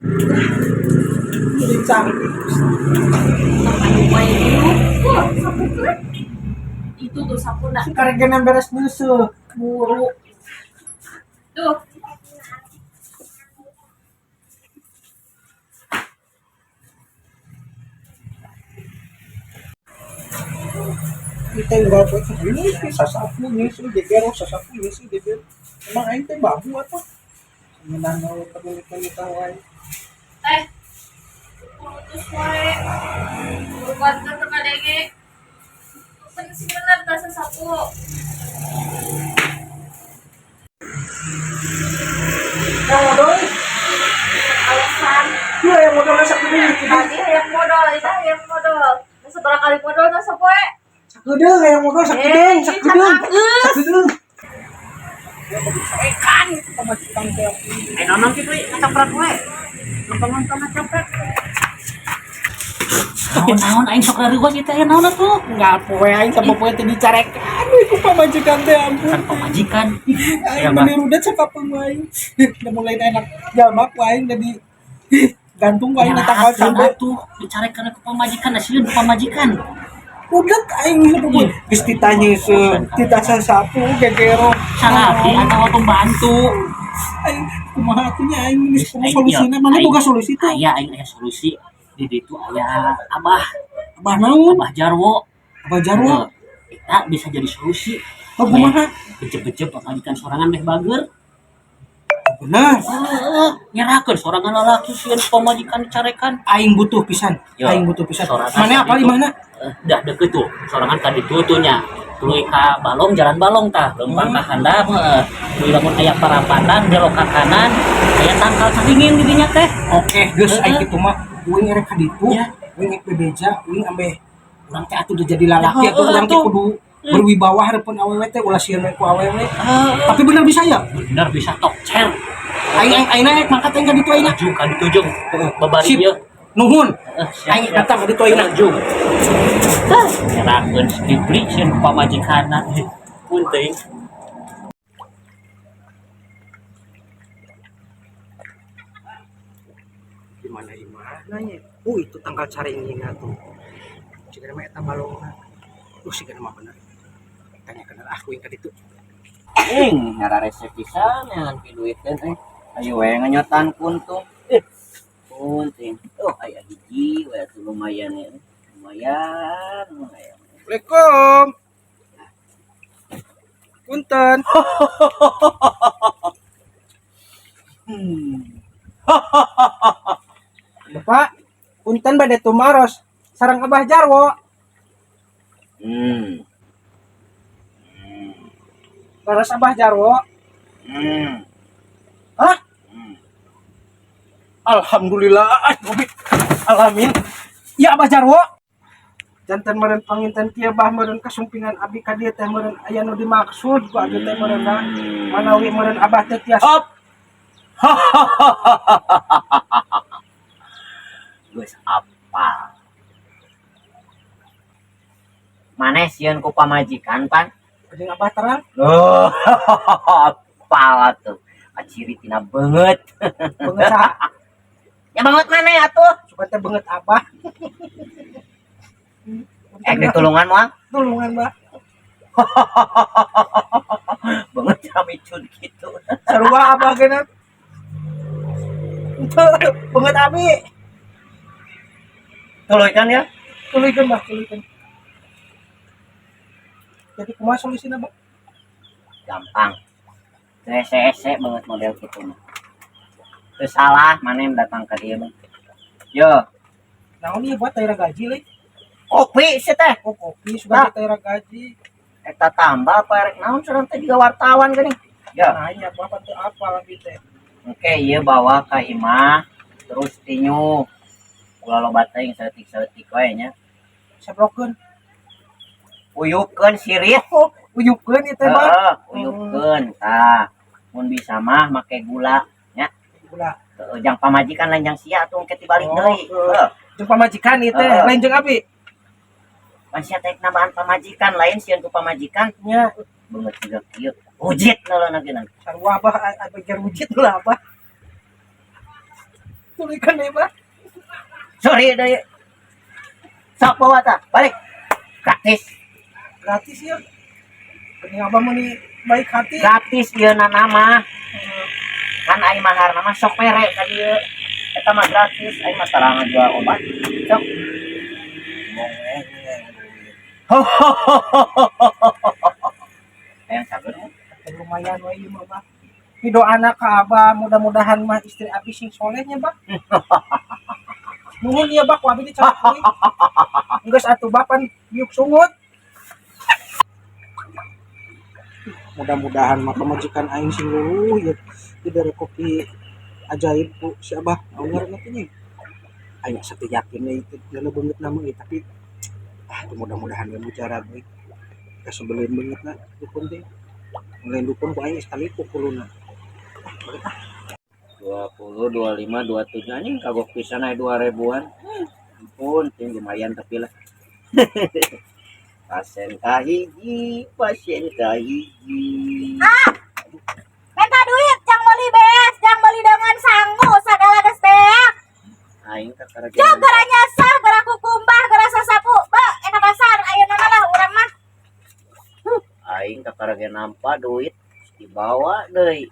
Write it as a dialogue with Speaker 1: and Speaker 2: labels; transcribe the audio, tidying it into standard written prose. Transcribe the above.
Speaker 1: Jadi canggih.
Speaker 2: Itu tuh sapu nak
Speaker 1: Sekarang kena beres nyusu.
Speaker 2: buru tuh.
Speaker 1: Kita yang bawa itu ini sasapu nyusu jeger sasapu nyusu jeger. Emang aing teh babu apa? Sebenarnya penelitian tahu aing.
Speaker 2: Putus wae buat ke kadenge penting bener tas sapu.
Speaker 1: Yang modal,
Speaker 2: Alasan
Speaker 1: dia yang modal satu dulu.
Speaker 2: tadi yang modal itu yang modal seberapa kali modal tas sapu
Speaker 1: Sakudeng yang modal sakudeng, sakudeng, sakudeng.
Speaker 2: ikan
Speaker 1: Sama cikang teh.
Speaker 2: nonton gitu ngecopret wae nonton ngecopret naon aing sok rerewas itu ya naon tuh
Speaker 1: Enggak poe aing sama poe teh dicarekan. Ku pamajikan teh ampun.
Speaker 2: kan pemajikan
Speaker 1: Aing menirudat sakapeung aing. Udah mulai enak jalma ku aing jadi gantung ku aing na tanggal sampai
Speaker 2: tuh dicarekan ke pemajikan aslinya pemajikan
Speaker 1: udah aing hidup geus ditanya se titasan sapu gegero
Speaker 2: salapi atau pembantu
Speaker 1: aing kumaha atunya aing geus kumaha solusina mana boga solusi teh
Speaker 2: aya solusi di ditu aya
Speaker 1: abah naon
Speaker 2: abah jarwo
Speaker 1: abah jarwo
Speaker 2: kita bisa jadi solusi
Speaker 1: kumaha
Speaker 2: becep-becep pemajikan sorangan deh bager
Speaker 1: bener
Speaker 2: nyerahkeun sorangan lalaki sieun pemajikan carekan
Speaker 1: aing butuh pisan
Speaker 2: Yo,
Speaker 1: aing butuh pisan
Speaker 2: sorangan
Speaker 1: mana apa di
Speaker 2: kaditu.
Speaker 1: mana
Speaker 2: Dah deket tuh sorangan ka ditu tuh nya tuluy ka balong jalan balong tah lempang ka handap tuluy lamun aya parapadan belok ka kanan aya tangkal saringin di dinya teh
Speaker 1: oke geus aing kitu mah uing erek ka ditu
Speaker 2: Ya.
Speaker 1: uing ek bebeja uing ambe urang teh atuh udah jadi lalaki atuh urang teh
Speaker 2: atuh.
Speaker 1: kudu berwibawa hareupeun awewe teh ulah sieun we ku awewe tapi bener bisa ya
Speaker 2: bener bisa tok cer
Speaker 1: aing aing mangkat aing ka ditu aing
Speaker 2: maju ka ditu jeung babari
Speaker 1: Sip.
Speaker 2: ieu
Speaker 1: nuhun aing datang ka ditu aing
Speaker 2: maju nyerahkeun dibeli sieun pamajikanna punting
Speaker 1: di mana ya itu tanggal caringina tuh cigana mah eta balongna sigana mah bener tanya kenal aku yang ka ditu
Speaker 3: nyara resep pisan yang piduitkeun ayo we nganyotan kuntung kunting aya hiji we atuh lumayan ya lumayan
Speaker 1: Assalamualaikum punten Bapak punten bade tumaros sareng Abah Jarwo baras Abah Jarwo hah Alhamdulillah alamin ya Abah Jarwo jantan meureun panginten kieu bah meureun kasumpingan abdi ka dieu teh meureun aya nu dimaksud ku abdi teh meureun manawi meureun Abah teh tiasa
Speaker 3: hop geus apal maneh sieun ku pamajikan pan
Speaker 1: jeung Abah terang
Speaker 3: apal atuh ciri tina beungeut
Speaker 1: beungeut saha
Speaker 3: ya banget maneh atuh
Speaker 1: suka teh beungeut Abah
Speaker 3: ditulungan moal
Speaker 1: tulungan Mbak
Speaker 3: banget camicun gitu
Speaker 1: sarua Abah geuna beungeut abi
Speaker 3: tuluykan ya
Speaker 1: tuluykeun Mbah tuluykeun jadi kumaha solusina Mbak
Speaker 3: gampang ese banget model gitu mah teu salah maneh datang ka dieu mah yo
Speaker 1: naon ieu buat daerah gaji leuy
Speaker 3: kopi sih teh
Speaker 1: oh kopi sudah daerah gaji
Speaker 3: eta tambah apa erek naon surang teh juga wartawan geuning ya
Speaker 1: nanya Bapak teh apa lagi teh
Speaker 3: oke ieu bawa ka imah terus tinyu ulah loba teh seutik-seutik wae nya
Speaker 1: sabrokeun
Speaker 3: uyupkeun sirih
Speaker 1: uyupkeun ieu teh Mbak
Speaker 3: uyupkeun tah mun bisa mah make gula nya
Speaker 1: gula
Speaker 3: jang pamajikan lain jang sia tuh engke tibalik deui
Speaker 1: jeung pamajikan ieu teh lain jeung abi
Speaker 3: pan sia teh nambahan pamajikan lain sieun ku pamajikan
Speaker 1: nya
Speaker 3: beungeut juga kieu ujit naleuna geuna
Speaker 1: sarua Abah ajar wujud lah Abah tulikan deh bah.
Speaker 3: Sorry deh. Sok bawa ta, balik. Gratis.
Speaker 1: Gratis ya. Ini abah mau nih baik hati.
Speaker 3: Gratis ieu nama. Kan aing mahar nama sok mere ka dieu. Eta mah gratis, aing mah tarang jual obat. Sok. Yang sabar ya.
Speaker 1: Lumayan we ieu mah bah. Hido anak ka abah, mudah-mudahan mah istri abi sing solehnya bah. Nuhun ieu bah ku abi dicari. Geus atuh bapan biuk sungut. Mudah-mudahan mah pamajikan aing sing luluh ya. Di dari kopi ajaib ku si abah. Owner nanti nih. Aing sakti yakin itu geuleuh banget nama ieu tapi mudah-mudahan dia bicara baik. Kasebelin banget na dukun teh. Mulai dukun ku aing sekali pukuluna.
Speaker 3: 20, 25, 27 anjing kagok pisan aya 2000-an. Ampun, ting lumayan tapi lah. Pasien kahiji.
Speaker 4: Minta duit, jang beli beas, jang beli dengan sanggu, sagala geus beak.
Speaker 3: Aing ka karajaan.
Speaker 4: Jang gara nyasar, gara kukumbah, gara sasapu. Ba, eta pasar ayeuna lah urang mah.
Speaker 3: Aing ka karajaan nampa duit dibawa deui.